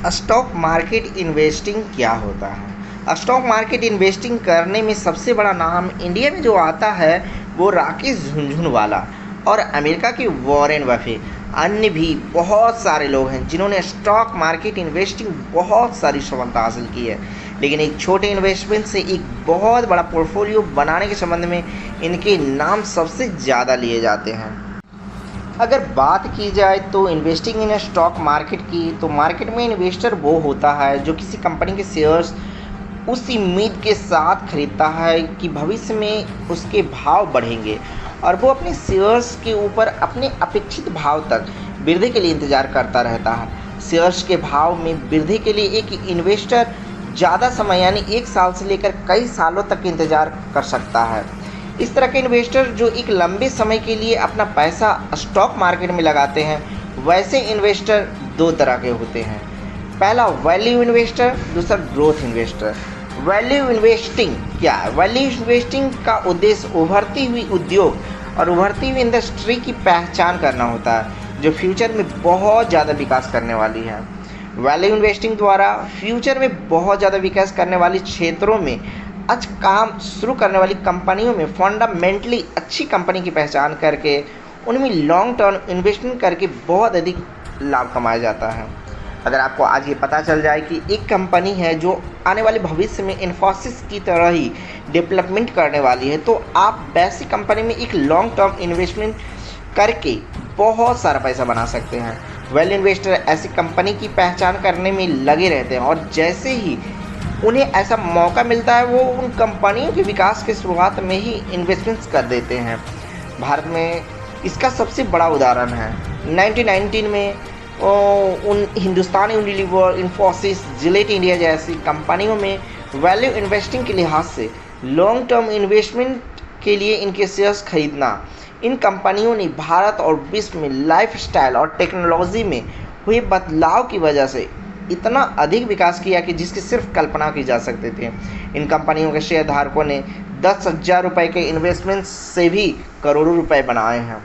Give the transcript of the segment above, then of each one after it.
Stock market investing क्या होता है? स्टॉक मार्केट इन्वेस्टिंग करने में सबसे बड़ा नाम इंडिया में जो आता है वो राकेश झुनझुनवाला और अमेरिका के वॉरेन बफे। अन्य भी बहुत सारे लोग हैं जिन्होंने स्टॉक मार्केट इन्वेस्टिंग बहुत सारी सफलता हासिल की है, लेकिन एक छोटे इन्वेस्टमेंट से एक बहुत बड़ा पोर्टफोलियो बनाने के संबंध में इनके नाम सबसे ज़्यादा लिए जाते हैं। अगर बात की जाए तो इन्वेस्टिंग इन स्टॉक मार्केट की, तो मार्केट में इन्वेस्टर वो होता है जो किसी कंपनी के शेयर्स उस उम्मीद के साथ खरीदता है कि भविष्य में उसके भाव बढ़ेंगे और वो अपने शेयर्स के ऊपर अपने अपेक्षित भाव तक वृद्धि के लिए इंतज़ार करता रहता है। शेयर्स के भाव में वृद्धि के लिए एक इन्वेस्टर ज़्यादा समय यानी 1 साल से लेकर कई सालों तक इंतज़ार कर सकता है। इस तरह के इन्वेस्टर जो एक लंबे समय के लिए अपना पैसा स्टॉक मार्केट में लगाते हैं, वैसे इन्वेस्टर 2 तरह के होते हैं। पहला वैल्यू इन्वेस्टर, दूसरा ग्रोथ इन्वेस्टर। वैल्यू इन्वेस्टिंग क्या है? वैल्यू इन्वेस्टिंग का उद्देश्य उभरती हुई उद्योग और उभरती हुई इंडस्ट्री की पहचान करना होता है जो फ्यूचर में बहुत ज़्यादा विकास करने वाली है। वैल्यू इन्वेस्टिंग द्वारा फ्यूचर में बहुत ज़्यादा विकास करने वाली क्षेत्रों में आज काम शुरू करने वाली कंपनियों में फंडामेंटली अच्छी कंपनी की पहचान करके उनमें लॉन्ग टर्म इन्वेस्टमेंट करके बहुत अधिक लाभ कमाया जाता है। अगर आपको आज ये पता चल जाए कि एक कंपनी है जो आने वाले भविष्य में इन्फोसिस की तरह ही डेवलपमेंट करने वाली है, तो आप वैसी कंपनी में एक लॉन्ग टर्म इन्वेस्टमेंट करके बहुत सारा पैसा बना सकते हैं। वेल इन्वेस्टर ऐसी कंपनी की पहचान करने में लगे रहते हैं और जैसे ही उन्हें ऐसा मौका मिलता है वो उन कंपनियों के विकास के शुरुआत में ही इन्वेस्टमेंट्स कर देते हैं। भारत में इसका सबसे बड़ा उदाहरण है 1919 में उन Hindustan Unilever, Infosys, Gillette India जैसी कंपनियों में वैल्यू इन्वेस्टिंग के लिहाज से लॉन्ग टर्म इन्वेस्टमेंट के लिए इनके शेयर्स खरीदना, इन कंपनियों ने भारत और विश्व में लाइफस्टाइल और टेक्नोलॉजी में हुए बदलाव की वजह से इतना अधिक विकास किया कि जिसकी सिर्फ कल्पना की जा सकती थी। इन कंपनियों के शेयर धारकों ने 10,000 रुपये के इन्वेस्टमेंट से भी करोड़ों रुपए बनाए हैं।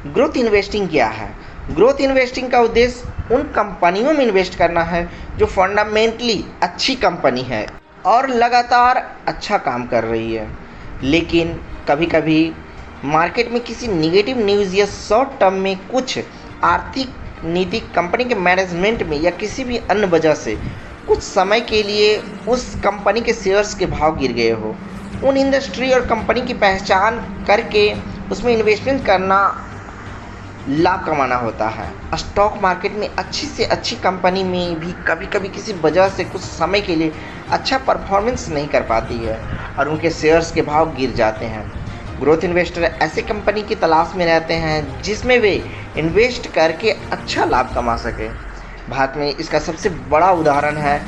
ग्रोथ इन्वेस्टिंग क्या है? ग्रोथ इन्वेस्टिंग का उद्देश्य उन कंपनियों में इन्वेस्ट करना है जो फंडामेंटली अच्छी कंपनी है और लगातार अच्छा काम कर रही है, लेकिन कभी कभी मार्केट में किसी निगेटिव न्यूज़ या शॉर्ट टर्म में कुछ आर्थिक नीति, कंपनी के मैनेजमेंट में या किसी भी अन्य वजह से कुछ समय के लिए उस कंपनी के शेयर्स के भाव गिर गए हो, उन इंडस्ट्री और कंपनी की पहचान करके उसमें इन्वेस्टमेंट करना लाभ कमाना होता है। स्टॉक मार्केट में अच्छी से अच्छी कंपनी में भी कभी कभी किसी वजह से कुछ समय के लिए अच्छा परफॉर्मेंस नहीं कर पाती है और उनके शेयर्स के भाव गिर जाते हैं। ग्रोथ इन्वेस्टर ऐसे कंपनी की तलाश में रहते हैं जिसमें वे इन्वेस्ट करके अच्छा लाभ कमा सके। भारत में इसका सबसे बड़ा उदाहरण है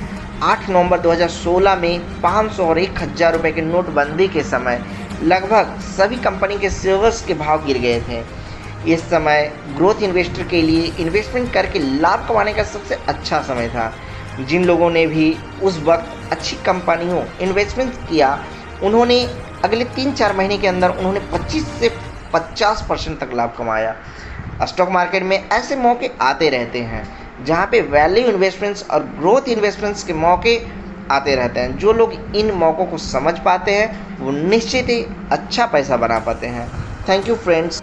8 नवंबर 2016 में 500 और 1,000 रुपये के नोटबंदी के समय लगभग सभी कंपनी के शेयर्स के भाव गिर गए थे। इस समय ग्रोथ इन्वेस्टर के लिए इन्वेस्टमेंट करके लाभ कमाने का सबसे अच्छा समय था। जिन लोगों ने भी उस वक्त अच्छी कंपनियों इन्वेस्टमेंट किया, उन्होंने अगले 3-4 महीने के अंदर उन्होंने 25 से 50% तक लाभ कमाया। स्टॉक मार्केट में ऐसे मौके आते रहते हैं जहां पे वैल्यू इन्वेस्टमेंट्स और ग्रोथ इन्वेस्टमेंट्स के मौके आते रहते हैं। जो लोग इन मौक़ों को समझ पाते हैं वो निश्चित ही अच्छा पैसा बना पाते हैं। Thank you friends.